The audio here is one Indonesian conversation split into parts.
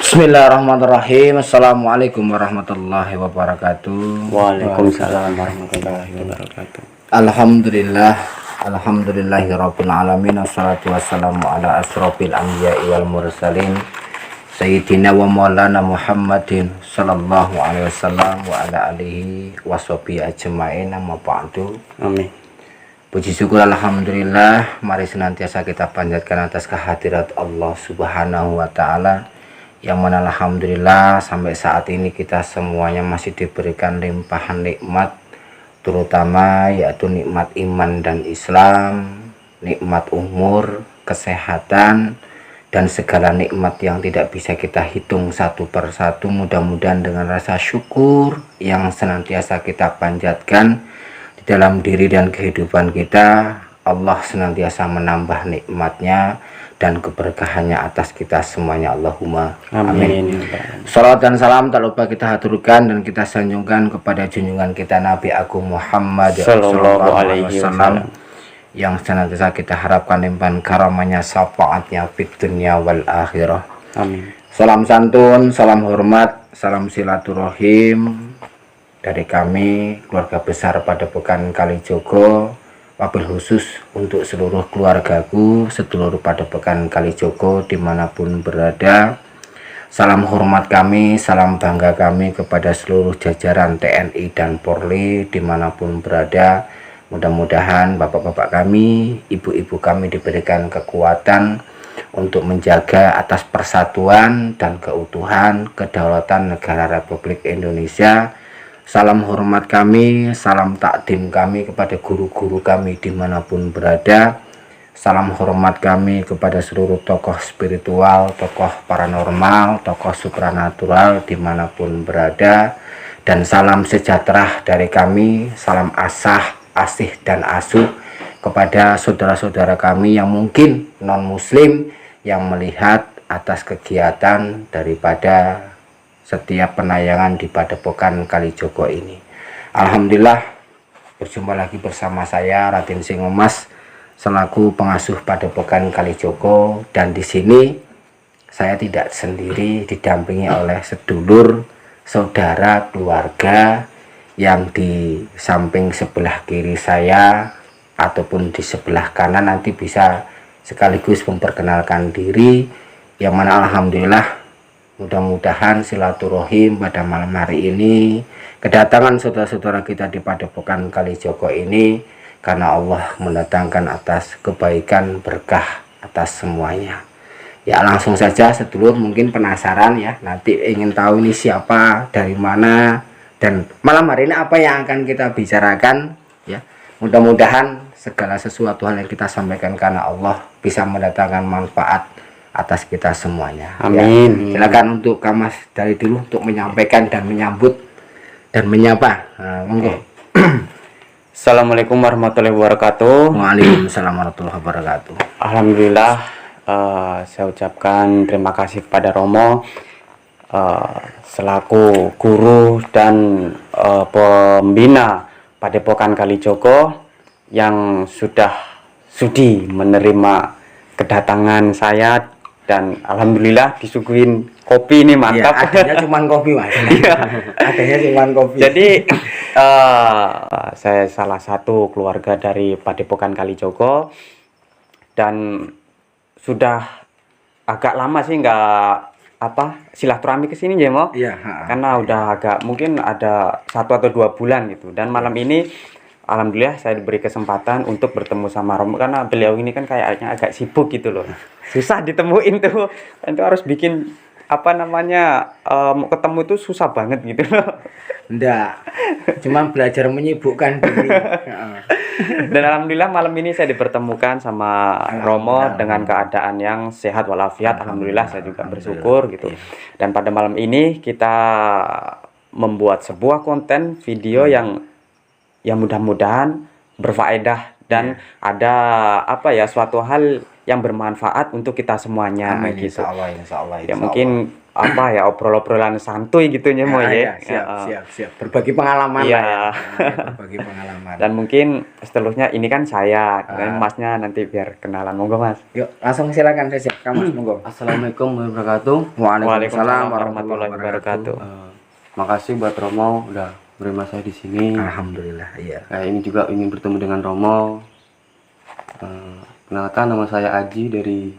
Bismillahirrahmanirrahim. Assalamualaikum warahmatullahi wabarakatuh. Waalaikumsalam warahmatullahi wabarakatuh. Alhamdulillah, alhamdulillahirabbil alamin. Wassalatu wassalamu ala asrofil anbiya'i wal mursalin sayyidina wa maulana Muhammadin sallallahu alaihi wasallam wa ala alihi washabihi ajmain. Amma ba'du. Amin. Puji syukur alhamdulillah, mari senantiasa kita panjatkan atas kehadirat Allah Subhanahu wa taala, yang mana alhamdulillah sampai saat ini kita semuanya masih diberikan limpahan nikmat, terutama yaitu nikmat iman dan Islam, nikmat umur, kesehatan, dan segala nikmat yang tidak bisa kita hitung satu persatu. Mudah-mudahan dengan rasa syukur yang senantiasa kita panjatkan di dalam diri dan kehidupan kita, Allah senantiasa menambah nikmatnya dan keberkahannya atas kita semuanya. Allahumma amin. Salawat dan salam tak lupa kita haturkan dan kita sanjungkan kepada junjungan kita Nabi Agung Muhammad sallallahu alaihi wasallam, yang senantiasa kita harapkan limpahan karamanya, syafaatnya fid dunya wal akhirah. Amin. Salam santun, salam hormat, salam silaturahim dari kami keluarga besar Padepokan Kalijogo, wabil khusus untuk seluruh keluargaku, seluruh Padepokan Kalijogo dimanapun berada. Salam hormat kami, salam bangga kami kepada seluruh jajaran TNI dan Polri dimanapun berada. Mudah-mudahan bapak-bapak kami, ibu-ibu kami diberikan kekuatan untuk menjaga atas persatuan dan keutuhan kedaulatan negara Republik Indonesia. Salam hormat kami, salam takdim kami kepada guru-guru kami dimanapun berada. Salam hormat kami kepada seluruh tokoh spiritual, tokoh paranormal, tokoh supranatural dimanapun berada. Dan salam sejahtera dari kami, salam asah, asih, dan asuh kepada saudara-saudara kami yang mungkin non-muslim yang melihat atas kegiatan daripada setiap penayangan di Padepokan Kalijogo ini. Alhamdulillah, berjumpa lagi bersama saya Raden Singomas selaku pengasuh Padepokan Kalijogo, dan di sini saya tidak sendiri, didampingi oleh sedulur, saudara, keluarga yang di samping sebelah kiri saya ataupun di sebelah kanan. Nanti bisa sekaligus memperkenalkan diri, yang mana alhamdulillah mudah-mudahan silaturahim pada malam hari ini, kedatangan saudara-saudara kita di Padepokan Kalijogo ini, karena Allah mendatangkan atas kebaikan berkah atas semuanya. Ya, langsung saja sedulur, mungkin penasaran ya, nanti ingin tahu ini siapa, dari mana, dan malam hari ini apa yang akan kita bicarakan ya. Mudah-mudahan segala sesuatu hal yang kita sampaikan karena Allah bisa mendatangkan manfaat atas kita semuanya. Amin. Ya, silakan untuk Kamas dari dulu untuk menyampaikan dan menyambut dan menyapa. Monggo. Assalamualaikum warahmatullahi wabarakatuh. Waalaikumsalam warahmatullahi wabarakatuh. Alhamdulillah, saya ucapkan terima kasih kepada Romo selaku guru dan pembina Padepokan Kalijogo yang sudi menerima kedatangan saya, dan alhamdulillah disuguhin kopi ini, mantap. Ya, adanya cuma kopi, Mas. Iya. Adanya cuma kopi. Jadi saya salah satu keluarga dari Padepokan Kalijogo, dan sudah agak lama sih nggak silaturahmi ke sini ya, Mo. Iya, Karena udah agak mungkin ada 1 atau 2 bulan gitu. Dan malam ini alhamdulillah saya diberi kesempatan untuk bertemu sama Romo, karena beliau ini kan kayaknya agak sibuk gitu loh. Susah ditemuin tuh. Itu harus bikin mau ketemu itu susah banget gitu loh. Enggak. Cuma belajar menyibukkan diri. Dan alhamdulillah malam ini saya dipertemukan sama Romo dengan keadaan yang sehat walafiat. Alhamdulillah saya juga bersyukur gitu. Dan pada malam ini kita membuat sebuah konten video yang mudah-mudahan berfaedah dan ada suatu hal yang bermanfaat untuk kita semuanya. Amin, gitu. insya Allah, Ya mungkin apa ya, obrol-obrolan santuy gitu nya Mo ya. Siap. Berbagi pengalaman Iya. lah ya. Berbagi pengalaman. Dan mungkin seterusnya ini kan saya, dan Masnya nanti biar kenalan. Monggo Mas. Yuk, langsung silakan saya siapkan Mas, monggo. Assalamualaikum warahmatullahi wabarakatuh. Waalaikumsalam warahmatullahi wabarakatuh. Makasih buat Romo udah menerima saya di sini. Alhamdulillah, iya. Ini juga ingin bertemu dengan Romo. Kenalkan, nama saya Aji dari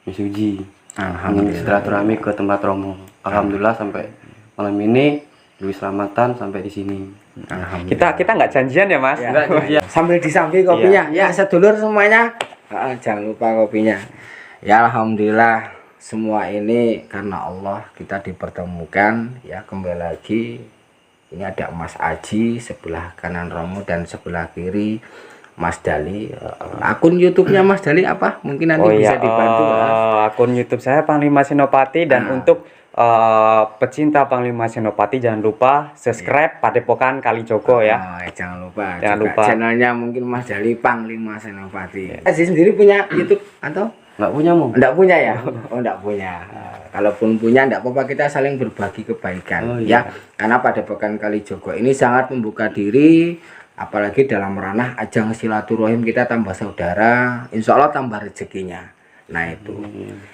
Misuji. Ingin Alhamdulillah. silaturahmi ke tempat Romo. Alhamdulillah sampai malam ini lebih selamatan sampai di sini. Alhamdulillah. Kita nggak janjian ya Mas? Enggak janjian. Sambil disambi kopinya. Ya, sedulur semuanya. Jangan lupa kopinya. Ya, alhamdulillah semua ini karena Allah kita dipertemukan ya, kembali lagi. Ini ada Mas Aji sebelah kanan Romo dan sebelah kiri Mas Dali. Akun YouTube-nya Mas Dali apa? Mungkin nanti bisa dibantu. Akun YouTube saya Panglima Senopati, dan untuk pecinta Panglima Senopati jangan lupa subscribe Padepokan Kalijogo ya. Jangan lupa. Jangan Juga lupa. channelnya mungkin Mas Dali Panglima Senopati. Aji sendiri punya YouTube atau? Enggak punya, Mo? Enggak punya ya? Oh, enggak punya. Kalaupun punya enggak apa-apa, kita saling berbagi kebaikan ya. Karena Padepokan Kalijogo ini sangat membuka diri, apalagi dalam ranah ajang silaturahim, kita tambah saudara, insya Allah tambah rezekinya. Nah itu.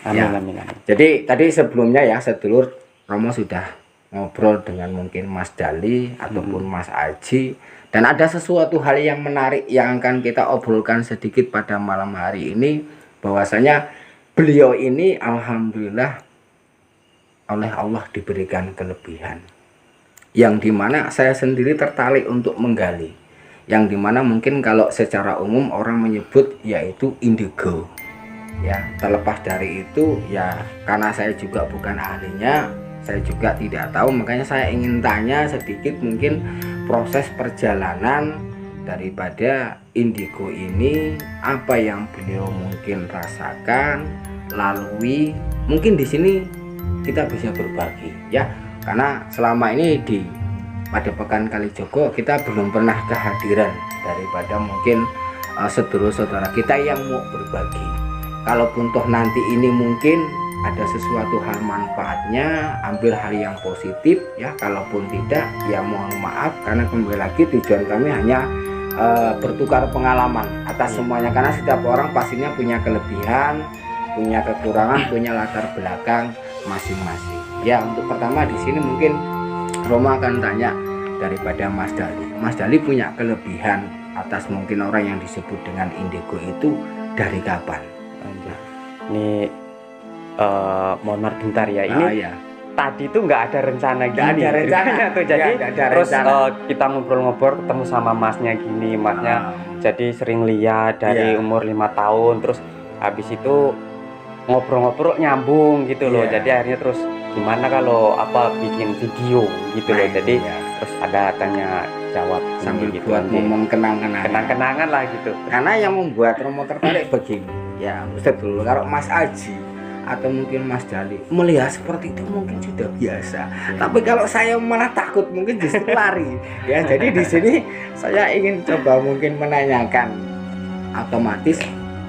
Amin, amin. Jadi tadi sebelumnya ya sedulur, Romo sudah ngobrol dengan mungkin Mas Dali ataupun Mas Aji, dan ada sesuatu hal yang menarik yang akan kita obrolkan sedikit pada malam hari ini, bahwasanya beliau ini alhamdulillah oleh Allah diberikan kelebihan yang dimana saya sendiri tertarik untuk menggali, yang dimana mungkin kalau secara umum orang menyebut yaitu indigo ya. Terlepas dari itu ya, karena saya juga bukan ahlinya, saya juga tidak tahu, makanya saya ingin tanya sedikit mungkin proses perjalanan daripada indigo ini, apa yang beliau mungkin rasakan, lalui. Mungkin di sini kita bisa berbagi ya, karena selama ini di Padepokan Kalijogo kita belum pernah kehadiran daripada mungkin saudara-saudara kita yang mau berbagi. Kalaupun toh nanti ini mungkin ada sesuatu hal manfaatnya, ambil hal yang positif ya. Kalaupun tidak ya mohon maaf, karena kembali lagi tujuan kami hanya bertukar pengalaman atas semuanya, karena setiap orang pastinya punya kelebihan, punya kekurangan, punya latar belakang masing-masing. Ya, untuk pertama di sini mungkin Romo akan tanya daripada Mas Dali. Mas Dali punya kelebihan atas mungkin orang yang disebut dengan indigo itu dari kapan? Ini mohon maaf bentar ya. Ini Ya. tadi tuh nggak ada rencana gini. Nggak ada rencana. tuh. Jadi Nggak ada terus rencana. kita ngobrol-ngobrol ketemu sama Masnya gini, Masnya jadi sering lihat dari umur 5 tahun, terus habis itu ngobrol-ngobrol nyambung gitu loh. Jadi akhirnya terus gimana kalau apa bikin video gitu loh. Jadi terus ada tanya jawab sambil gitu buat momen kenang-kenangan lah gitu. Karena yang membuat Romo tertarik begini ya, Ustaz dulu, kalau Mas Aji atau mungkin Mas Dali melihat seperti itu mungkin sudah biasa, tapi kalau saya malah takut, mungkin justru lari ya. Jadi di sini saya ingin coba mungkin menanyakan, otomatis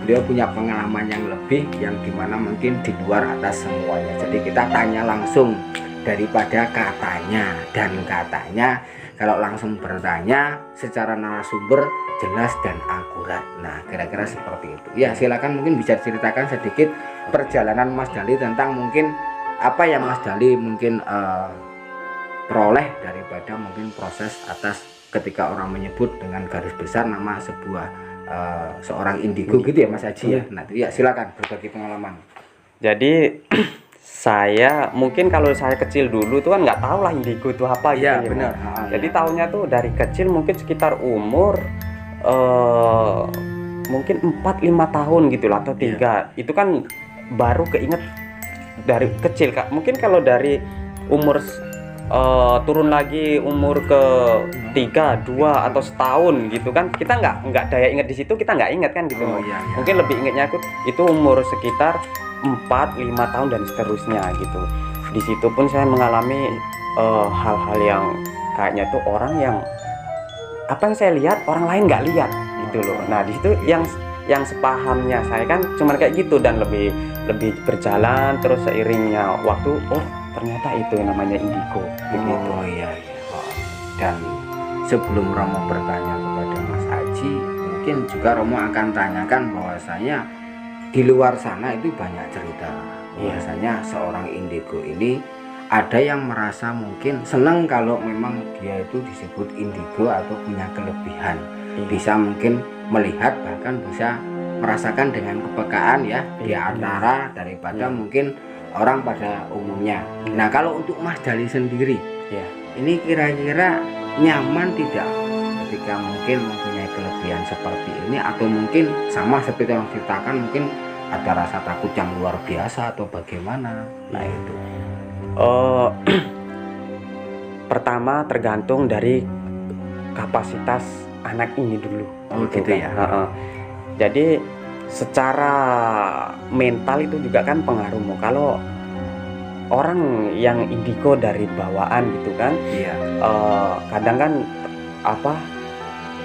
beliau punya pengalaman yang lebih, yang dimana mungkin di luar atas semuanya. Jadi kita tanya langsung daripada katanya dan katanya. Kalau langsung bertanya secara narasumber jelas dan akurat. Nah, kira-kira seperti itu. Ya, silakan mungkin bisa ceritakan sedikit perjalanan Mas Dali tentang mungkin apa yang Mas Dali mungkin peroleh daripada mungkin proses atas ketika orang menyebut dengan garis besar nama sebuah seorang indigo gitu ya Mas Aji ya. Nah, ya silakan berbagi pengalaman. Jadi saya mungkin kalau saya kecil dulu tuh kan nggak tahu lah indigo itu apa gitu ya. Benar. Jadi tahunya tuh dari kecil mungkin sekitar umur mungkin 4-5 tahun gitu lah atau 3. Itu kan baru keinget dari kecil Kak. Mungkin kalau dari umur turun lagi umur ke 3, 2 atau setahun gitu kan, kita nggak daya ingat di situ, kita nggak ingat kan gitu. Mungkin lebih ingatnya aku itu umur sekitar 4-5 tahun dan seterusnya gitu. Di situ pun saya mengalami hal-hal yang kayaknya tuh orang yang apa yang saya lihat orang lain nggak lihat gitu loh. Nah di situ yang sepahamnya saya kan cuma kayak gitu, dan lebih berjalan terus seiringnya waktu, oh ternyata itu yang namanya indigo begitu. Oh iya, iya. Oh. Dan sebelum Romo bertanya kepada Mas Aji, mungkin juga Romo akan tanyakan bahwasanya di luar sana itu banyak cerita bahwasanya seorang indigo ini ada yang merasa mungkin senang kalau memang dia itu disebut indigo atau punya kelebihan, bisa mungkin melihat bahkan bisa merasakan dengan kepekaan ya di antara daripada mungkin orang pada umumnya. Nah, kalau untuk Mas Dali sendiri, ini kira-kira nyaman tidak ketika mungkin mempunyai kelebihan seperti ini, atau mungkin sama seperti yang ceritakan mungkin ada rasa takut yang luar biasa atau bagaimana? Nah itu. Pertama tergantung dari kapasitas anak ini dulu. Oh gitu ya. Jadi secara mental itu juga kan pengaruh. Kalau orang yang indigo dari bawaan gitu kan, kadang kan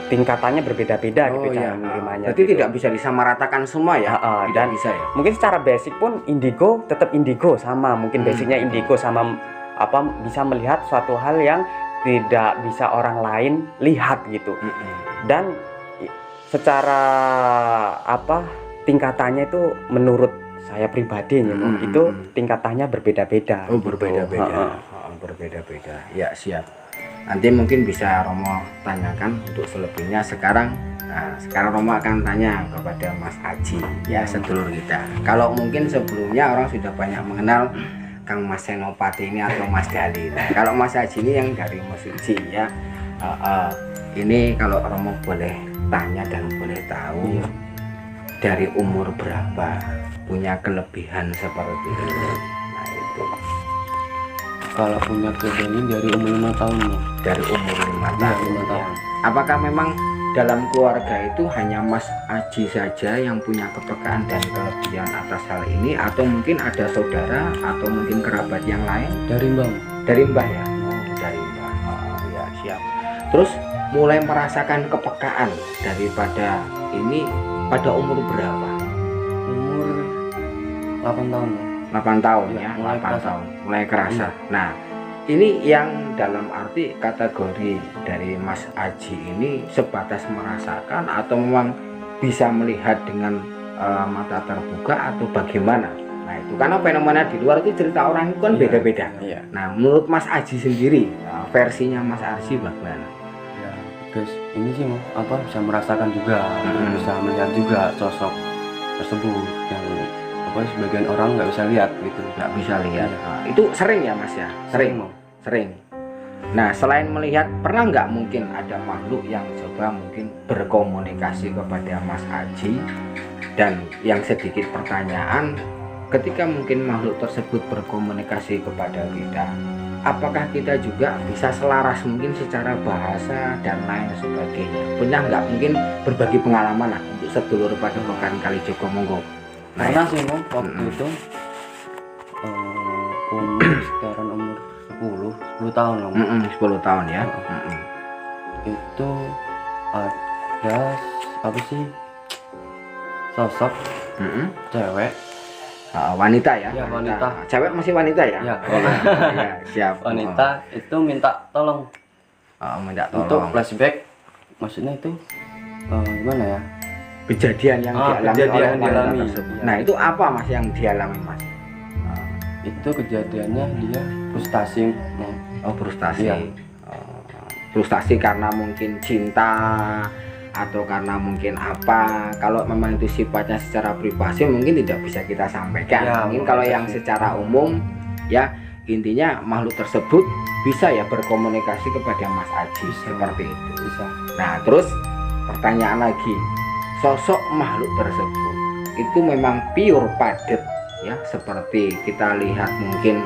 tingkatannya berbeda-beda gitu cara menerimanya. Berarti gitu. tidak bisa disamaratakan semua ya? Tidak Dan bisa ya? mungkin secara basic pun indigo tetap indigo sama, mungkin basicnya indigo sama bisa melihat suatu hal yang tidak bisa orang lain lihat gitu. Dan secara tingkatannya itu menurut saya pribadi itu tingkatannya berbeda-beda. Oh berbeda-beda. Berbeda-beda. Ya siap. Nanti mungkin bisa Romo tanyakan untuk selebihnya sekarang. Nah, sekarang Romo akan tanya kepada Mas Aji ya, sedulur kita. Kalau mungkin sebelumnya orang sudah banyak mengenal Kang Mas Senopati ini atau Mas Dali. Nah, kalau Mas Aji ini yang dari Mesuji ya. Ini kalau Romo boleh tanya dan boleh tahu dari umur berapa punya kelebihan seperti ini. Nah itu. Kalau punya kelebihan ini dari umur 5 tahun. Dari umur 5 tahun. 5 tahun. Apakah memang dalam keluarga itu hanya Mas Aji saja yang punya kepekaan dan kelebihan atas hal ini, atau mungkin ada saudara atau mungkin kerabat yang lain? Dari Mbah. Dari Mbah ya. Dari Mbah. Ya siap. Terus mulai merasakan kepekaan daripada ini pada umur berapa? Umur 8 tahun. 8 tahun ya, mulai 8 kerasa. tahun mulai kerasa. Nah, ini yang dalam arti kategori dari Mas Aji ini sebatas merasakan atau memang bisa melihat dengan mata terbuka atau bagaimana? Nah itu karena fenomena di luar itu cerita orang itu kan beda-beda. Nah menurut Mas Aji sendiri versinya Mas Aji bagaimana? Ya, guys, ini sih bisa merasakan juga, bisa melihat juga sosok tersebut yang sebagian orang nggak bisa lihat gitu. Nggak bisa lihat. Itu sering ya Mas ya? Sering. Nah selain melihat, pernah nggak mungkin ada makhluk yang coba mungkin berkomunikasi kepada Mas Aji? Dan yang sedikit pertanyaan, ketika mungkin makhluk tersebut berkomunikasi kepada kita, apakah kita juga bisa selaras mungkin secara bahasa dan lain sebagainya? Punya nggak mungkin berbagi pengalaman lah untuk sedulur pada Padepokan Kalijogo, monggo. Pernah sih waktu itu umur sekitaran umur 10 tahun 10 tahun ya. Itu ada sosok cewek, wanita ya, ya wanita. Cewek masih wanita ya, ya, ya siap. wanita itu minta tolong, minta untuk tolong. flashback, maksudnya itu gimana ya, Kejadian yang dialami oleh yang wanita dialami tersebut. Nah itu apa Mas yang dialami Mas? Itu kejadiannya dia frustasi. Frustasi. Iya. Frustasi karena mungkin cinta atau karena mungkin apa? Kalau memang itu sifatnya secara privasi mungkin tidak bisa kita sampaikan. Ya, mungkin kalau yang secara umum ya, intinya makhluk tersebut bisa ya berkomunikasi kepada Mas Aji seperti itu. Bisa. Nah terus pertanyaan lagi, sosok makhluk tersebut itu memang pure padat ya, seperti kita lihat mungkin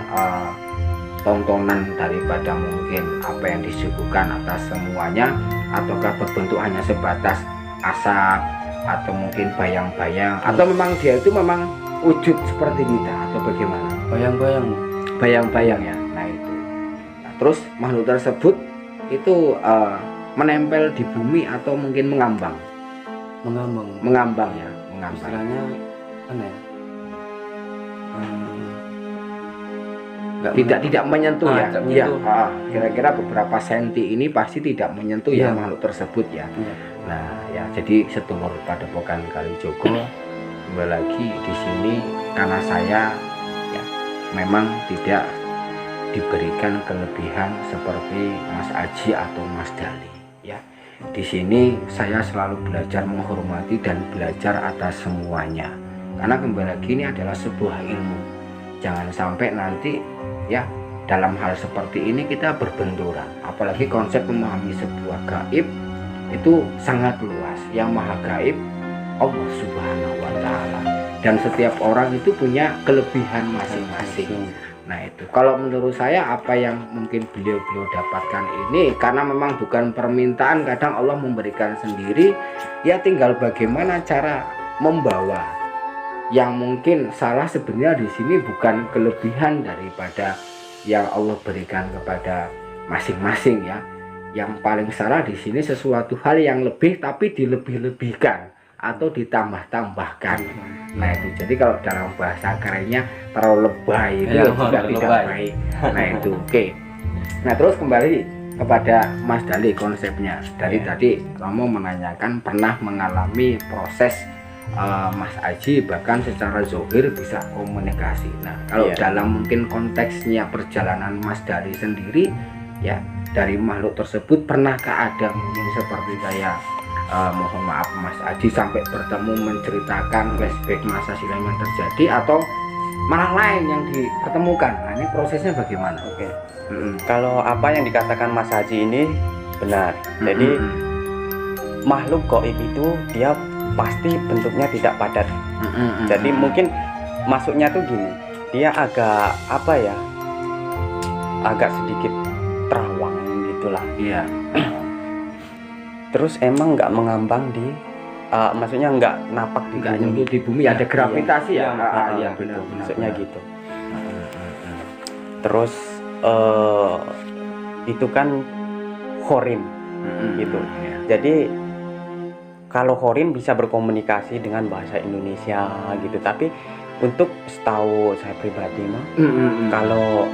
tontonan daripada mungkin apa yang disuguhkan atas semuanya, ataukah berbentuk hanya sebatas asap atau mungkin bayang-bayang, atau memang dia itu memang wujud seperti kita atau bagaimana? Bayang-bayang ya. Nah itu. Nah, terus makhluk tersebut itu menempel di bumi atau mungkin mengambang ya, istilahnya mana ya, tidak menyentuh ya. tidak Iya, menyentuh. kira-kira beberapa senti ini pasti tidak menyentuh ya Iya. makhluk tersebut ya. Iya. Nah, ya jadi sedulur Padepokan Kalijogo, kembali lagi di sini karena saya ya memang tidak diberikan kelebihan seperti Mas Aji atau Mas Dali ya. Di sini saya selalu belajar menghormati dan belajar atas semuanya. Karena kembali lagi ini adalah sebuah ilmu. Jangan sampai nanti ya dalam hal seperti ini kita berbenturan. Apalagi konsep memahami sebuah gaib itu sangat luas. Yang maha gaib Allah Subhanahu wa Ta'ala, dan setiap orang itu punya kelebihan masing-masing. Nah itu kalau menurut saya apa yang mungkin beliau dapatkan ini karena memang bukan permintaan, kadang Allah memberikan sendiri ya, tinggal bagaimana cara membawa. Yang mungkin salah sebenarnya di sini bukan kelebihan daripada yang Allah berikan kepada masing-masing ya. Yang paling salah di sini sesuatu hal yang lebih tapi dilebih-lebihkan atau ditambah-tambahkan. Nah itu jadi kalau dalam bahasa kerennya terlalu lebay itu Ya, juga terlalu tidak lebay. baik. Nah itu oke. Nah terus kembali kepada Mas Dali konsepnya. Dari tadi Romo menanyakan pernah mengalami proses Mas Aji bahkan secara zohir bisa komunikasi. Nah kalau dalam mungkin konteksnya perjalanan Mas Dali sendiri ya, dari makhluk tersebut pernahkah ada mungkin seperti kayak mohon maaf Mas Aji sampai bertemu menceritakan flashback masa silam yang terjadi atau malah lain yang diketemukan? Nah ini prosesnya bagaimana? Oke. Kalau apa yang dikatakan Mas Haji ini benar. Jadi makhluk gaib itu dia pasti bentuknya tidak padat. Jadi mungkin masuknya tuh gini, dia agak apa ya, agak sedikit terawang gitulah. Iya. Terus emang nggak mengambang di maksudnya nggak napak di Enggak bumi. nyembuh di bumi, ada gravitasi ya. Iya, benar. maksudnya gitu. Terus itu kan khorin gitu. Jadi kalau khorin bisa berkomunikasi dengan bahasa Indonesia gitu, tapi untuk setahu saya pribadi mah kalau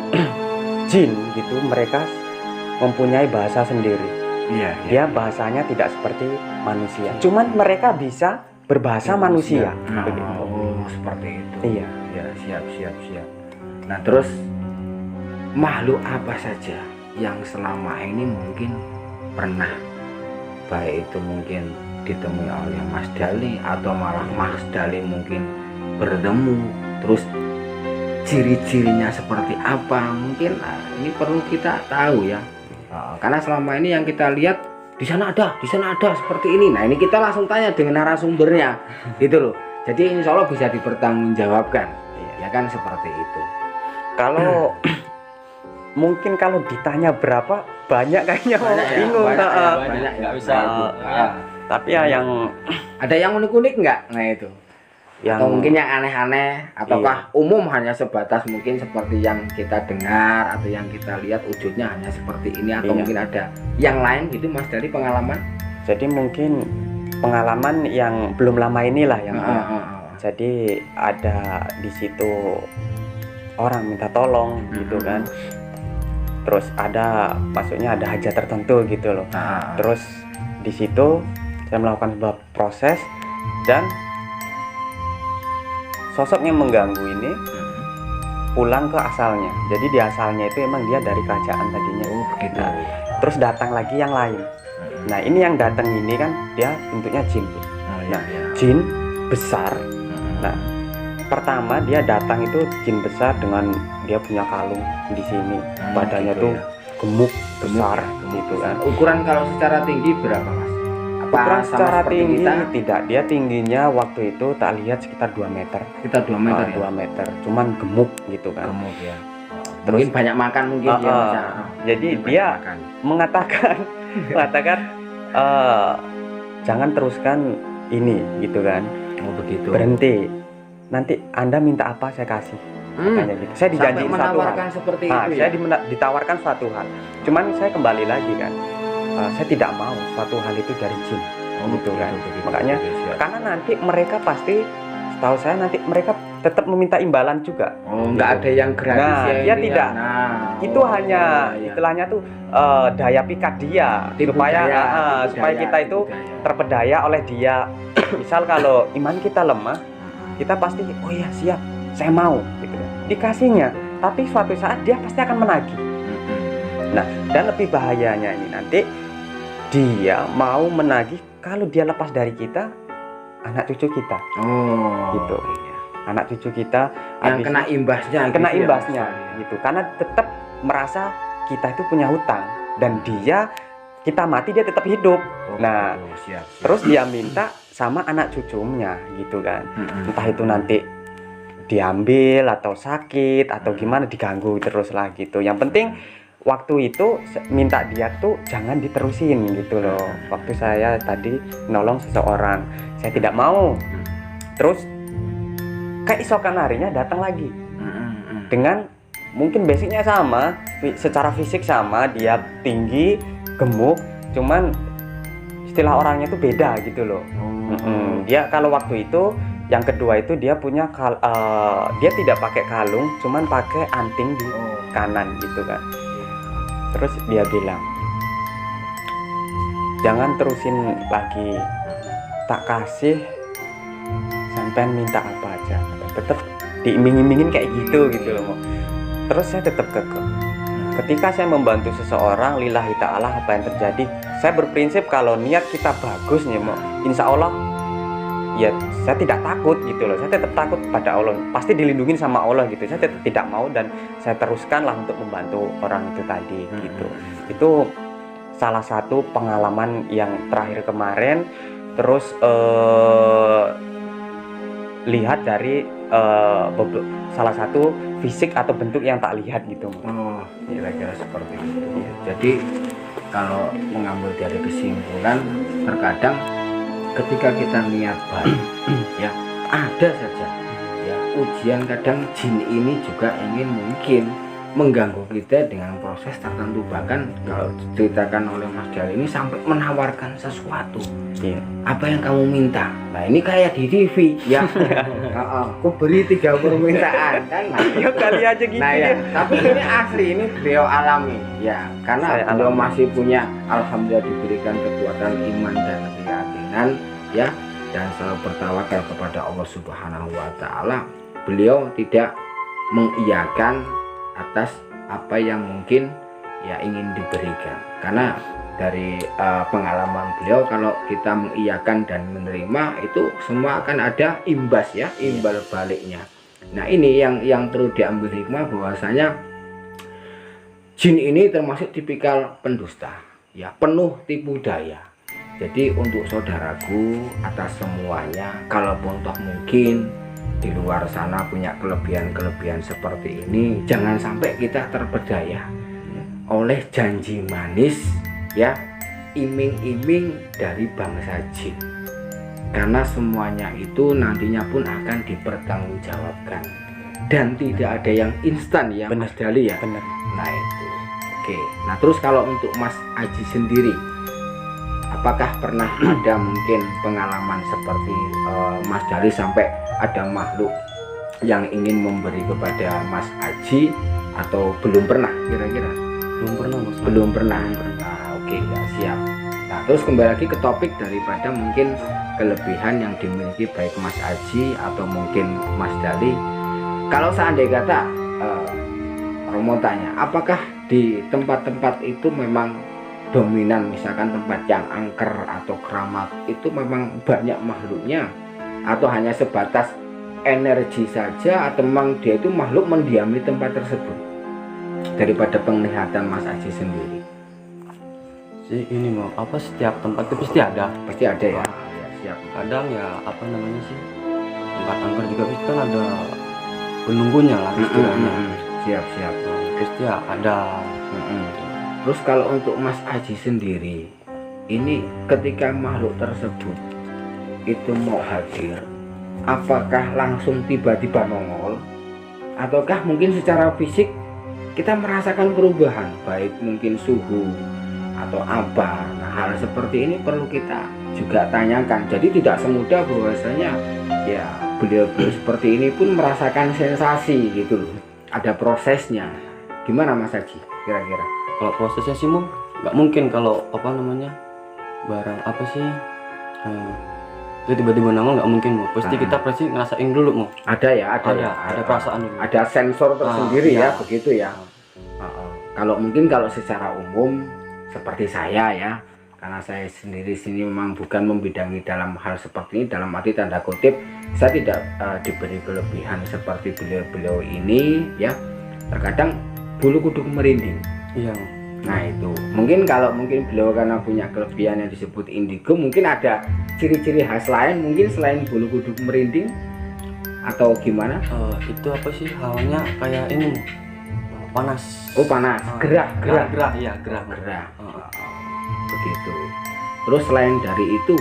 jin gitu mereka mempunyai bahasa sendiri. Iya. Dia bahasanya tidak seperti manusia. Cuman mereka bisa berbahasa manusia. Begitu. Oh, seperti itu. Iya. Ya, siap. Nah, terus makhluk apa saja yang selama ini mungkin pernah baik itu mungkin ditemui oleh Mas Dali atau malah Mas Dali mungkin bertemu, terus ciri-cirinya seperti apa mungkin ini perlu kita tahu ya. Karena selama ini yang kita lihat di sana ada seperti ini. Nah ini kita langsung tanya dengan narasumbernya gitu loh. Jadi insya Allah bisa dipertanggungjawabkan ya kan, seperti itu. Kalau mungkin kalau ditanya berapa banyak kayaknya bingung. Banyak nggak bisa. Tapi ya yang Ada yang unik-unik nggak? Nah itu. yang Atau mungkin yang aneh-aneh, ataukah umum hanya sebatas mungkin seperti yang kita dengar atau yang kita lihat wujudnya hanya seperti ini, atau Iya. mungkin ada yang lain gitu Mas dari pengalaman? jadi mungkin pengalaman yang belum lama inilah yang jadi ada di situ orang minta tolong gitu kan. Terus ada maksudnya ada hajat tertentu gitu loh. Terus di situ saya melakukan sebuah proses dan sosok yang mengganggu ini pulang ke asalnya. Jadi di asalnya itu emang dia dari kerajaan tadinya. Oh begitu. Nah, terus datang lagi yang lain. Nah ini yang datang ini kan dia bentuknya jin. Nah jin besar. Nah pertama dia datang itu jin besar dengan dia punya kalung di sini. Badannya gitu tuh ya. gemuk besar Gemuk gitu besar. kan. Ukuran kalau secara tinggi berapa Mas? Apa Ukuran sama secara seperti tinggi kita? tidak, dia tingginya waktu itu tak lihat sekitar 2 meter. Kita 2 meter ya? 2 meter, cuman gemuk gitu kan. Gemuk ya. Terus Mungkin banyak makan mungkin ya Mas ya. jadi Mungkin dia banyak makan. mengatakan jangan teruskan ini gitu kan. Oh begitu. Berhenti. Nanti Anda minta apa saya kasih. Katanya gitu. Saya Sampai dijanjiin suatu hal. menawarkan seperti itu Saya ya. ditawarkan suatu hal. Cuman saya kembali lagi kan. Saya tidak mau suatu hal itu dari jin. Oh, gitu kan. begitu, Makanya siap. karena nanti mereka pasti, setahu saya nanti mereka tetap meminta imbalan juga. Oh, nggak ada yang gratis Nah, ya dia ini tidak. ya. Nah, Itu hanya iya. istilahnya tuh daya pikat dia Tipu supaya daya, supaya tipu kita daya, itu tipu daya. terpedaya oleh dia. Misal kalau iman kita lemah, kita pasti oh ya siap, saya mau gitu kan. Dikasihnya, tapi suatu saat dia pasti akan menagih. Nah, dan lebih bahayanya ini nanti dia mau menagih kalau dia lepas dari kita, anak cucu kita. Oh, Gitu. iya. Anak cucu kita Yang habis kena imbasnya kena gitu ya, imbasnya Mas. gitu. Karena tetap merasa kita itu punya hutang dan dia kita mati dia tetap hidup. Oh, Nah, siap. terus dia minta sama anak cucunya gitu kan. Entah itu nanti diambil atau sakit atau gimana diganggu terus lah gitu. Yang penting waktu itu minta dia tuh jangan diterusin gitu loh. Waktu saya tadi nolong seseorang, saya tidak mau. Terus keesokan harinya datang lagi dengan mungkin basicnya sama, secara fisik sama, dia tinggi, gemuk, cuman istilah orangnya itu beda gitu loh. Dia kalau waktu itu yang kedua itu dia punya dia tidak pakai kalung, cuman pakai anting di kanan gitu kan. Terus dia bilang, jangan terusin lagi, tak kasih sampai minta apa aja, tetap diiming-imingin kayak gitu loh. Terus saya tetap kekeh. Ketika saya membantu seseorang lillahi ta'ala, apa yang terjadi, saya berprinsip kalau niat kita bagus nih, insya Allah ya saya tidak takut gitu loh. Saya tetap takut pada Allah, pasti dilindungi sama Allah gitu. Saya tetap tidak mau dan saya teruskanlah untuk membantu orang itu tadi gitu. Itu salah satu pengalaman yang terakhir kemarin. Terus lihat dari salah satu fisik atau bentuk yang tak lihat gitu. Oh, kira-kira seperti itu ya. Jadi kalau mengambil dari kesimpulan, terkadang ketika kita niat baik ya ada saja ya ujian. Kadang jin ini juga ingin mungkin mengganggu kita dengan proses tertentu, bahkan kalau diceritakan oleh Mas Dali ini sampai menawarkan sesuatu. Apa yang kamu minta? Nah ini kayak di TV ya. Aku beri 3 permintaan kan. Nah, Ya kali aja gitu nah ya, tapi ini asli, ini beliau alami ya, karena beliau masih punya, alhamdulillah diberikan kekuatan iman dan keyakinan ya, dan selalu bertawakal kepada Allah Subhanahu wa taala. Beliau tidak mengiyakan atas apa yang mungkin ya ingin diberikan, karena dari pengalaman beliau kalau kita mengiyakan dan menerima itu semua akan ada imbas ya, imbal baliknya. Nah ini yang perlu diambil hikmah, bahwasanya jin ini termasuk tipikal pendusta ya, penuh tipu daya. Jadi untuk saudaraku, atas semuanya, kalaupun toh mungkin di luar sana punya kelebihan-kelebihan seperti ini, jangan sampai kita terpedaya oleh janji manis ya, iming-iming dari bangsa jin, karena semuanya itu nantinya pun akan dipertanggungjawabkan dan tidak ada yang instan ya. Mas Dali ya. Benar. Nah itu oke. Nah terus kalau untuk Mas Aji sendiri, apakah pernah ada mungkin pengalaman seperti Mas Dali sampai ada makhluk yang ingin memberi kepada Mas Aji, atau belum pernah kira-kira? Belum pernah. Nah, oke, ya, siap. Nah terus kembali lagi ke topik daripada mungkin kelebihan yang dimiliki baik Mas Aji atau mungkin Mas Dali. Kalau seandainya kata Romo tanya, apakah di tempat-tempat itu memang dominan, misalkan tempat yang angker atau keramat itu memang banyak makhluknya, atau hanya sebatas energi saja, atau memang dia itu makhluk mendiami tempat tersebut? Daripada penglihatan Mas Aji sendiri sih ini mau apa, setiap tempat itu pasti ada ya, ya siap. Kadang ya apa namanya sih, tempat angker juga pasti kan ada penunggunya lah istilahnya. Siap Pasti ya ada. Terus kalau untuk Mas Aji sendiri ini, ketika makhluk tersebut itu mau hadir, apakah langsung tiba-tiba nongol, ataukah mungkin secara fisik kita merasakan perubahan, baik mungkin suhu atau apa? Nah hal seperti ini perlu kita juga tanyakan. Jadi tidak semudah bahwasanya ya beliau-beliau seperti ini pun merasakan sensasi gitu loh. Ada prosesnya. Gimana Mas Haji kira-kira? Kalau prosesnya sih Mo, nggak mungkin kalau apa namanya barang apa sih itu tiba-tiba nongol, nggak mungkin Mo. Pasti kita pasti ngerasain dulu Mo. Ada ya, Ada perasaan dulu. ada sensor tersendiri iya. ya, begitu ya. Kalau mungkin kalau secara umum seperti saya ya, karena saya sendiri sini memang bukan membidangi dalam hal seperti ini, dalam arti tanda kutip saya tidak diberi kelebihan seperti beliau-beliau ini ya. Terkadang bulu kuduk merinding. Iya. Nah itu mungkin kalau beliau karena punya kelebihan yang disebut indigo, mungkin ada ciri-ciri khas lain mungkin selain bulu kuduk merinding atau gimana? Itu apa sih hawanya kayak ini Mo. Panas. Oh panas, gerah. Iya gerah. Begitu. Terus selain dari itu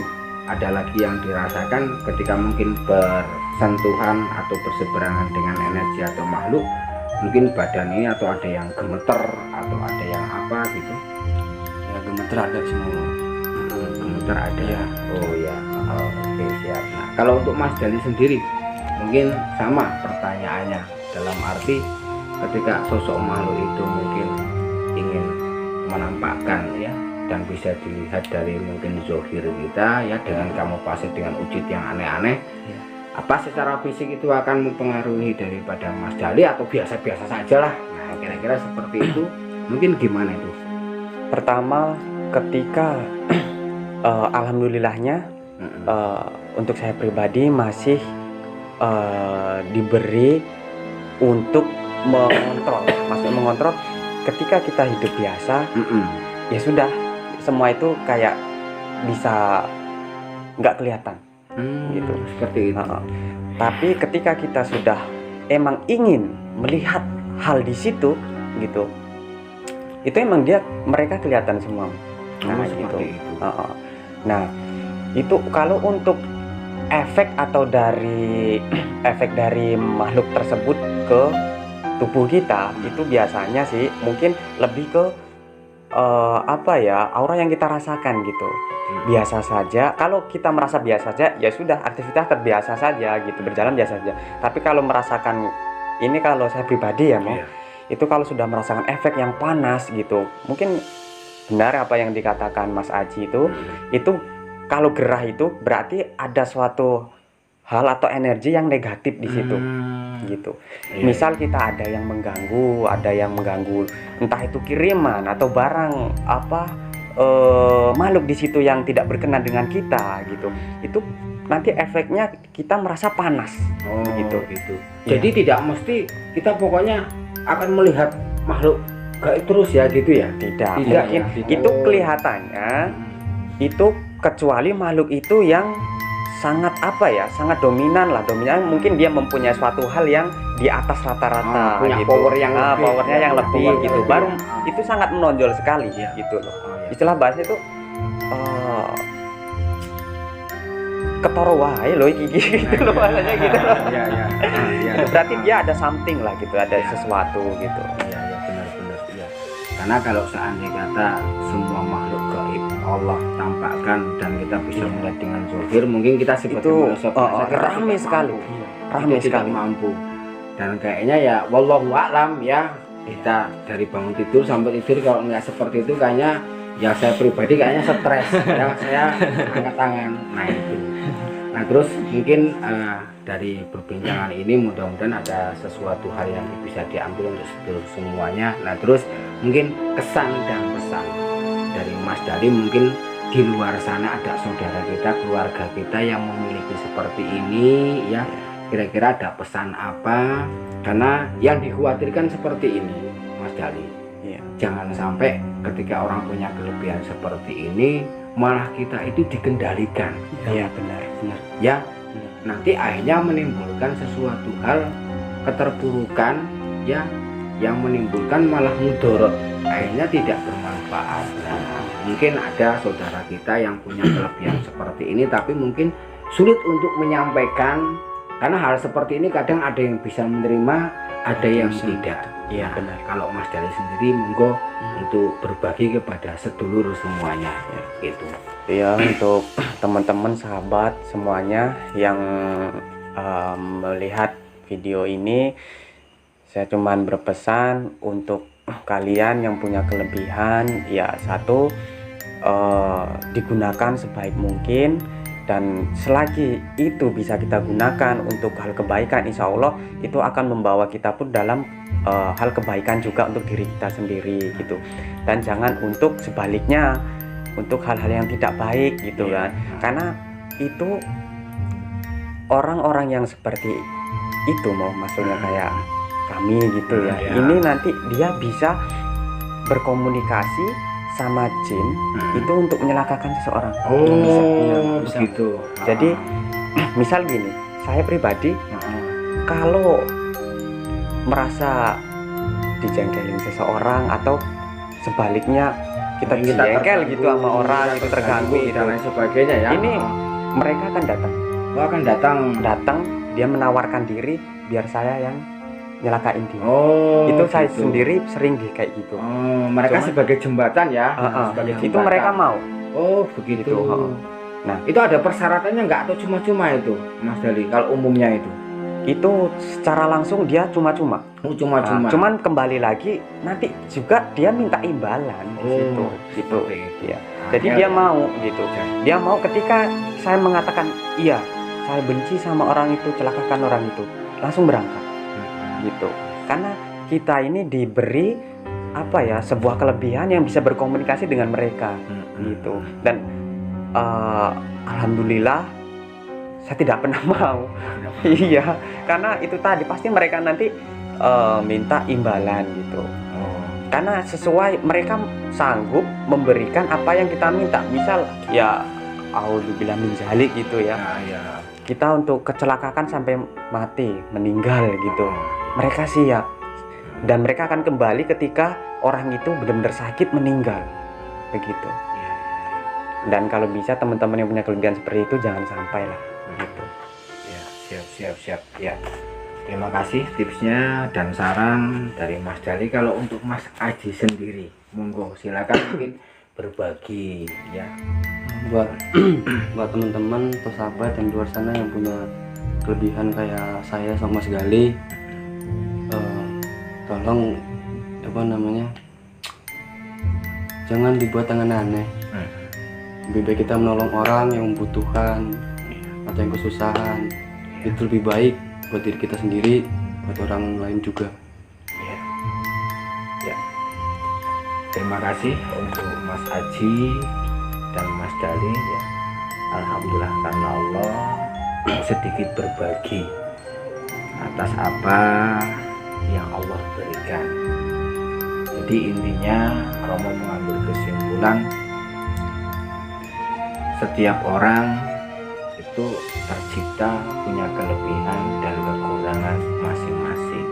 ada lagi yang dirasakan ketika mungkin bersentuhan atau berseberangan dengan energi atau makhluk, mungkin badan ini atau ada yang gemeter atau ada yang apa gitu. Ya gemeter ada semua. Gemeter ada ya. Oh ya. Oke siap. Nah kalau untuk Mas Dali sendiri mungkin sama pertanyaannya, dalam arti ketika sosok makhluk itu mungkin ingin menampakkan ya, dan bisa dilihat dari mungkin zohir kita ya, dengan kamu pasti dengan wujud yang aneh-aneh ya. Apa secara fisik itu akan mempengaruhi daripada Mas Dali atau biasa-biasa saja lah? Nah kira-kira seperti itu mungkin gimana itu? Pertama ketika alhamdulillahnya untuk saya pribadi masih diberi untuk mengontrol ketika kita hidup biasa. Ya sudah, semua itu kayak bisa nggak kelihatan gitu seperti itu. Tapi ketika kita sudah emang ingin melihat hal di situ gitu, itu emang mereka kelihatan semua. Nah gitu. Nah itu kalau untuk efek atau dari efek dari makhluk tersebut ke tubuh kita, itu biasanya sih mungkin lebih ke apa ya, aura yang kita rasakan gitu. Biasa saja, kalau kita merasa biasa saja ya sudah, aktivitas terbiasa saja gitu, berjalan biasa saja. Tapi kalau merasakan ini, kalau saya pribadi ya itu kalau sudah merasakan efek yang panas gitu, mungkin benar apa yang dikatakan Mas Aji itu kalau gerah itu berarti ada suatu hal atau energi yang negatif di situ gitu. Misal kita ada yang mengganggu, entah itu kiriman atau barang apa makhluk di situ yang tidak berkenan dengan kita gitu. Itu nanti efeknya kita merasa panas gitu. Jadi tidak mesti kita pokoknya akan melihat makhluk gaib terus ya gitu ya. Tidak mungkin itu kelihatannya itu, kecuali makhluk itu yang sangat apa ya, sangat dominan mungkin dia mempunyai suatu hal yang di atas rata-rata punya gitu. Powernya yang lebih gitu, baru itu sangat menonjol sekali gitu loh. Istilah bahasa itu ketoro wae loh gitu loh bahasanya gitu loh. Berarti dia ada something lah gitu, ada sesuatu gitu. Iya benar. Karena kalau seandainya kata semua makhluk gaib Allah tampakkan dan kita bisa melihat dengan zohir, mungkin kita seperti manusia ramai sekali mampu. Dan kayaknya ya wallahu a'lam ya, kita dari bangun tidur sampai tidur kalau nggak seperti itu kayaknya ya saya pribadi kayaknya stres ya, saya angkat tangan. Nah terus mungkin dari perbincangan ini mudah-mudahan ada sesuatu hal yang bisa diambil untuk semuanya. Nah terus mungkin kesan dan pesan dari Mas Dali, mungkin di luar sana ada saudara kita, keluarga kita yang memiliki seperti ini ya, kira-kira ada pesan apa? Karena yang dikhawatirkan seperti ini Mas Dali, jangan sampai ketika orang punya kelebihan seperti ini malah kita itu dikendalikan. Iya benar ya, nanti akhirnya menimbulkan sesuatu hal keterpurukan ya, yang menimbulkan malah mudorot, akhirnya tidak bermanfaat. Nah, mungkin ada saudara kita yang punya kelebihan seperti ini tapi mungkin sulit untuk menyampaikan, karena hal seperti ini kadang ada yang bisa menerima, ada yang tidak. Iya benar. Kalau Mas Dali sendiri monggo untuk berbagi kepada sedulur semuanya gitu. Ya untuk teman-teman sahabat semuanya yang melihat video ini, saya cuman berpesan untuk kalian yang punya kelebihan, ya satu, digunakan sebaik mungkin, dan selagi itu bisa kita gunakan untuk hal kebaikan, insya Allah itu akan membawa kita pun dalam hal kebaikan juga untuk diri kita sendiri gitu. Dan jangan untuk sebaliknya, untuk hal-hal yang tidak baik gitu kan, karena itu orang-orang yang seperti itu, mau maksudnya kayak kami gitu ya, ini nanti dia bisa berkomunikasi sama jin itu untuk menyelakakan seseorang. Bisa gitu. Jadi misal gini, saya pribadi kalau merasa dijengkelin seseorang atau sebaliknya kita dijengkel gitu sama orang, itu terganggu gitu dan lain sebagainya ya, ini mereka akan datang, dia menawarkan diri biar saya yang nyelakain dia. Itu saya sendiri sering kayak gitu. Mereka sebagai jembatan ya. Sebagai itu mereka mau. Begitu. Gitu. Nah, itu ada persyaratannya nggak atau cuma-cuma itu, Mas Dali? Kalau umumnya itu secara langsung dia cuma-cuma. Cuma-cuma. Cuman kembali lagi nanti juga dia minta imbalan di situ. Gitu. Ya. Jadi dia mau gitu. Dia mau ketika saya mengatakan iya, saya benci sama orang itu, celakakan orang itu, langsung berangkat. Gitu. Karena kita ini diberi apa ya, sebuah kelebihan yang bisa berkomunikasi dengan mereka gitu. Dan alhamdulillah saya tidak pernah mau. Iya, karena itu tadi pasti mereka nanti minta imbalan gitu. Karena sesuai, mereka sanggup memberikan apa yang kita minta. Misal ya auzubillah min zalik gitu ya. Kita untuk kecelakaan sampai mati, meninggal gitu. Mereka siap. Dan mereka akan kembali ketika orang itu benar-benar sakit, meninggal. Begitu. Dan kalau bisa teman-teman yang punya kelebihan seperti itu jangan sampai lah gitu. Ya, siap. Ya. Terima kasih tipsnya dan saran dari Mas Dali. Kalau untuk Mas Aji sendiri, monggo silakan mungkin berbagi ya. Buat teman-teman atau sahabat yang di luar sana yang punya kelebihan kayak saya sama Mas Gali, tolong jangan dibuat aneh-aneh. Lebih baik kita menolong orang yang membutuhkan atau yang kesusahan. Itu lebih baik buat diri kita sendiri, buat orang lain juga. Terima kasih untuk Mas Aji dan Mas Dali ya. Alhamdulillah karena Allah sedikit berbagi atas apa yang Allah berikan. Jadi intinya Romo mengambil kesimpulan, setiap orang itu tercipta punya kelebihan dan kekurangan masing-masing.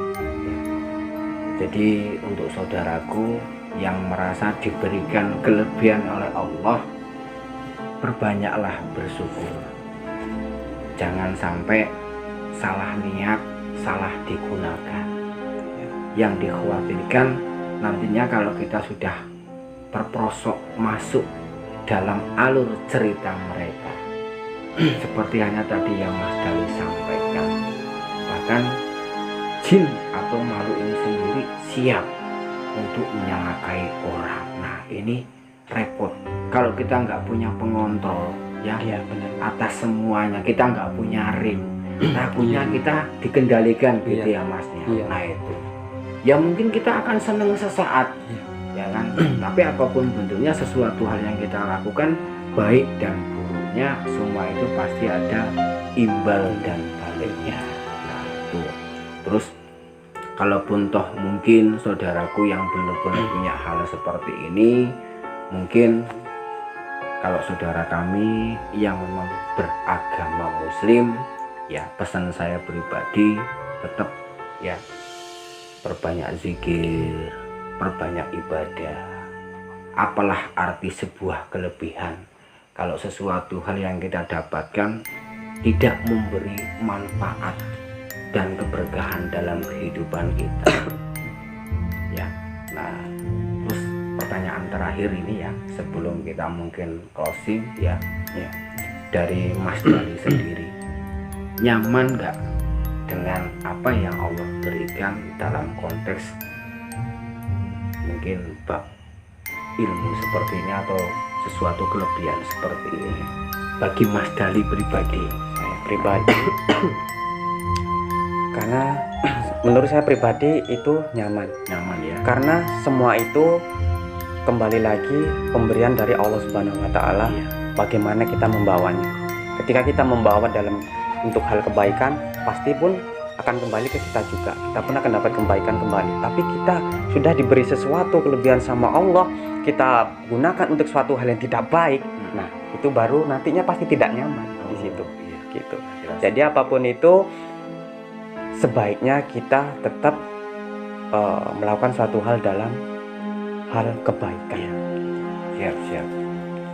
Jadi untuk saudaraku yang merasa diberikan kelebihan oleh Allah, berbanyaklah bersyukur. Jangan sampai salah niat, salah digunakan. Yang dikhawatirkan nantinya kalau kita sudah terperosok masuk dalam alur cerita mereka, seperti hanya tadi yang Mas Dali sampaikan, bahkan jin atau makhluk ini sendiri siap untuk menyalakai orang. Nah ini repot kalau kita nggak punya pengontrol ya, benar. Atas semuanya, kita nggak punya rim, takutnya kita dikendalikan gitu ya Masnya. Nah itu ya mungkin kita akan seneng sesaat ya kan, tapi apapun bentuknya sesuatu hal yang kita lakukan, baik dan buruknya, semua itu pasti ada imbal dan baliknya. Nah itu terus, kalaupun toh mungkin saudaraku yang benar-benar punya hal seperti ini, mungkin kalau saudara kami yang memang beragama Muslim, ya pesan saya pribadi tetap ya perbanyak zikir, perbanyak ibadah. Apalah arti sebuah kelebihan kalau sesuatu hal yang kita dapatkan tidak memberi manfaat dan keberkahan dalam kehidupan kita ya. Nah terus pertanyaan terakhir ini ya, sebelum kita mungkin closing ya, dari Mas Dali sendiri, nyaman nggak dengan apa yang Allah berikan dalam konteks mungkin bab ilmu seperti ini atau sesuatu kelebihan seperti ini bagi Mas Dali pribadi? Saya pribadi karena menurut saya pribadi itu nyaman Ya, karena semua itu kembali lagi pemberian dari Allah Subhanahu wa taala. Iya. Bagaimana kita membawanya. Ketika kita membawa dalam untuk hal kebaikan, pasti pun akan kembali ke kita juga. Kita pun akan dapat kebaikan kembali. Tapi kita sudah diberi sesuatu kelebihan sama Allah, kita gunakan untuk suatu hal yang tidak baik. Nah, itu baru nantinya pasti tidak nyaman di situ. Iya. Gitu. Jelas. Jadi apapun itu sebaiknya kita tetap melakukan suatu hal dalam hal kebaikan. Siap.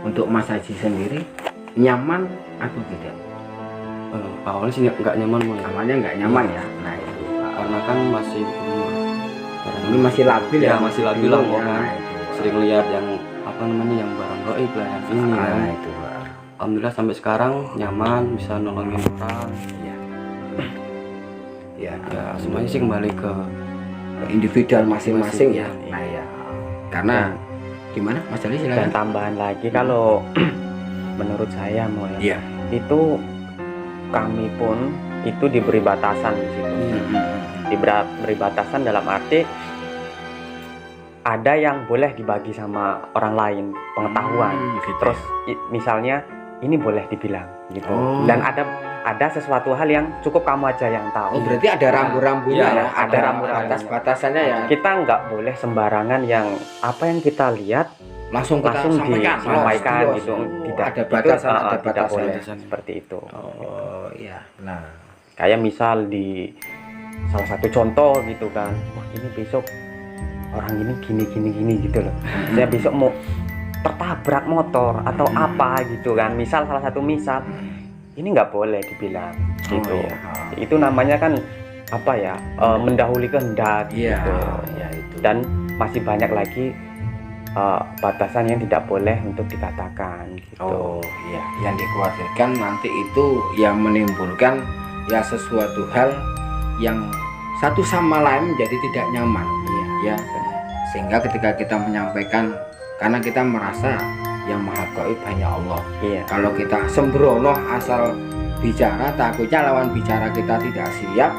Untuk Mas Haji sendiri nyaman atau tidak? Awalnya sih nggak nyaman mulai, Namanya nggak nyaman ya. Nah itu karena kan masih belum, ini masih labil ya, ya. masih labil lah, bingung ya. kan. Nah, itu. Sering lihat yang apa namanya yang barang gaib lah yang ini kan. Nah, itu Pak. Alhamdulillah sampai sekarang nyaman, bisa nolongin orang. Ya, Ya semuanya sih kembali ke individual masing-masing ya. Masing, Nah ya. Karena gimana Mas Ali Dan silakan. tambahan lagi kalau menurut saya Iya. itu kami pun itu diberi batasan di situ. Diberi batasan dalam arti ada yang boleh dibagi sama orang lain pengetahuan. Gitu. Terus misalnya ini boleh dibilang gitu. Oh. Dan ada sesuatu hal yang cukup kamu aja yang tahu. Oh, berarti ada rambu-rambunya Iya, ya. ada rambu-rambunya. Batas-batasannya ya. Kita nggak boleh sembarangan yang apa yang kita lihat Langsung kita langsung disampaikan Los. gitu. Tidak. Ada batasan, Itu, ada tidak boleh batasan. seperti itu. Oh, iya. Nah, Kayak misal di salah satu contoh gitu kan, wah ini besok orang ini gini gitu loh. Saya besok mau tertabrak motor atau apa gitu kan. Misal salah satu misal ini nggak boleh dibilang gitu. iya. Itu namanya kan apa ya, mendahului kehendak Iya, gitu. ya itu. Dan masih banyak lagi batasan yang tidak boleh untuk dikatakan gitu. Oh iya, yang dikhawatirkan nanti itu yang menimbulkan ya sesuatu hal yang satu sama lain menjadi tidak nyaman. Iya, ya. Sehingga ketika kita menyampaikan, karena kita merasa yang maha gaib hanya Allah. Iya. Kalau kita sembrono asal bicara, takutnya lawan bicara kita tidak siap,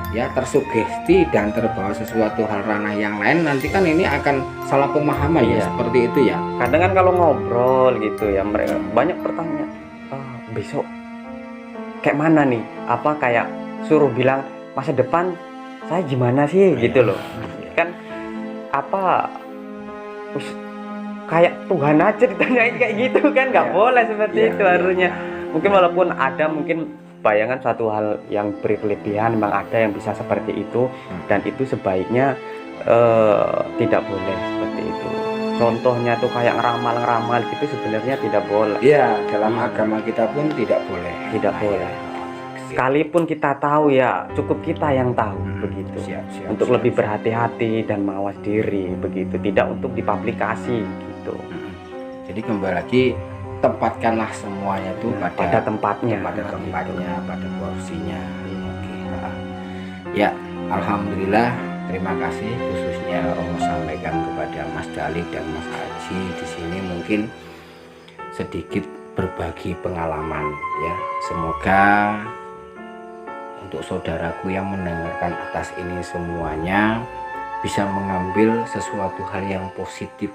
ya tersugesti dan terbawa sesuatu hal ranah yang lain, nanti kan ini akan salah pemahaman ya Iya. seperti itu ya. Kadang kan kalau ngobrol gitu ya mereka banyak pertanyaan, besok kayak mana nih, apa kayak suruh bilang masa depan saya gimana sih gitu loh. Kan apa kayak Tuhan aja ditanyain kayak gitu kan, nggak Iya. boleh seperti Iya, itu iya. harusnya. Mungkin walaupun ada mungkin bayangan suatu hal yang berkelebihan, memang ada yang bisa seperti itu, dan itu sebaiknya tidak boleh seperti itu. Contohnya tuh kayak ngeramal gitu sebenarnya tidak boleh. Ya, dalam agama kita pun tidak boleh. Tidak boleh. Sekalipun kita tahu ya, cukup kita yang tahu begitu. Siap, Untuk siap, lebih siap. berhati-hati dan mawas diri begitu, tidak untuk dipublikasi gitu. Jadi kembali lagi, tempatkanlah semuanya tuh Pada tempatnya. pada tempatnya, pada porsinya. Oke. Ya, alhamdulillah, terima kasih khususnya Romo sampaikan kepada Mas Dali dan Mas Haji di sini mungkin sedikit berbagi pengalaman ya. Semoga untuk saudaraku yang mendengarkan atas ini semuanya bisa mengambil sesuatu hal yang positif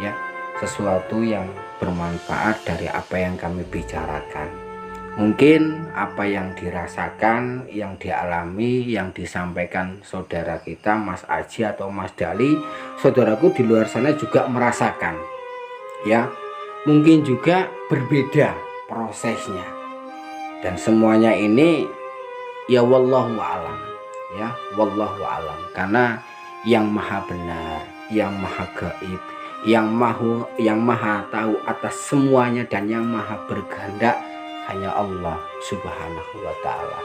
ya, sesuatu yang bermanfaat dari apa yang kami bicarakan. Mungkin apa yang dirasakan, yang dialami, yang disampaikan saudara kita Mas Aji atau Mas Dali, saudaraku di luar sana juga merasakan ya. Mungkin juga berbeda prosesnya, dan semuanya ini ya wallahu a'lam, ya wallahu a'lam, karena yang maha benar, yang maha gaib, yang maha tahu atas semuanya, dan yang maha berkehendak hanya Allah Subhanahu wa ta'ala.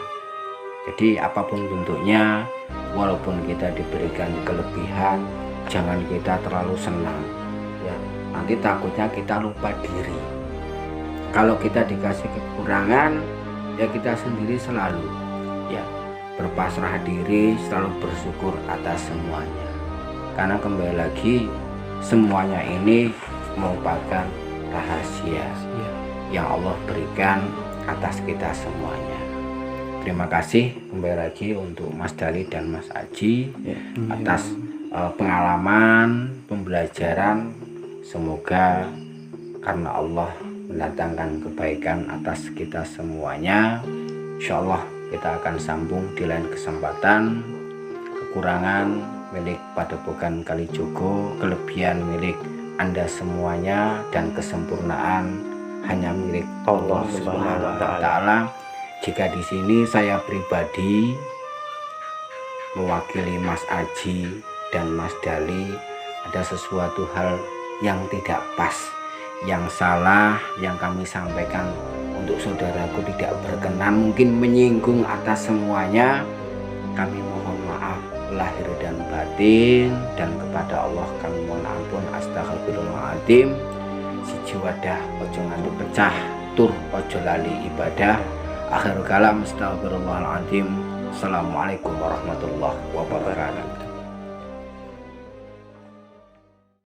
Jadi apapun bentuknya, walaupun kita diberikan kelebihan, jangan kita terlalu senang ya, nanti takutnya kita lupa diri. Kalau kita dikasih kekurangan, ya kita sendiri selalu ya berpasrah diri, selalu bersyukur atas semuanya. Karena kembali lagi semuanya ini merupakan rahasia yang Allah berikan atas kita semuanya. Terima kasih kembali lagi untuk Mas Dali dan Mas Aji atas pengalaman, pembelajaran. Semoga karena Allah mendatangkan kebaikan atas kita semuanya. Insya Allah kita akan sambung di lain kesempatan. Kekurangan milik Padepokan Kalijogo, kelebihan milik Anda semuanya, dan kesempurnaan hanya milik Allah Subhanahu wa Ta'ala. Jika di sini saya pribadi mewakili Mas Aji dan Mas Dali ada sesuatu hal yang tidak pas, yang salah, yang kami sampaikan untuk saudaraku tidak berkenan, mungkin menyinggung atas semuanya, kami mohon maaf lahir dan batin, dan kepada Allah kami mohon ampun. Astagfirullahaladzim. Siji wadah ojo nganti pecah, tur ojo lali ibadah. Akhirul kalam, astagfirullahaladzim. Assalamualaikum warahmatullahi wabarakatuh.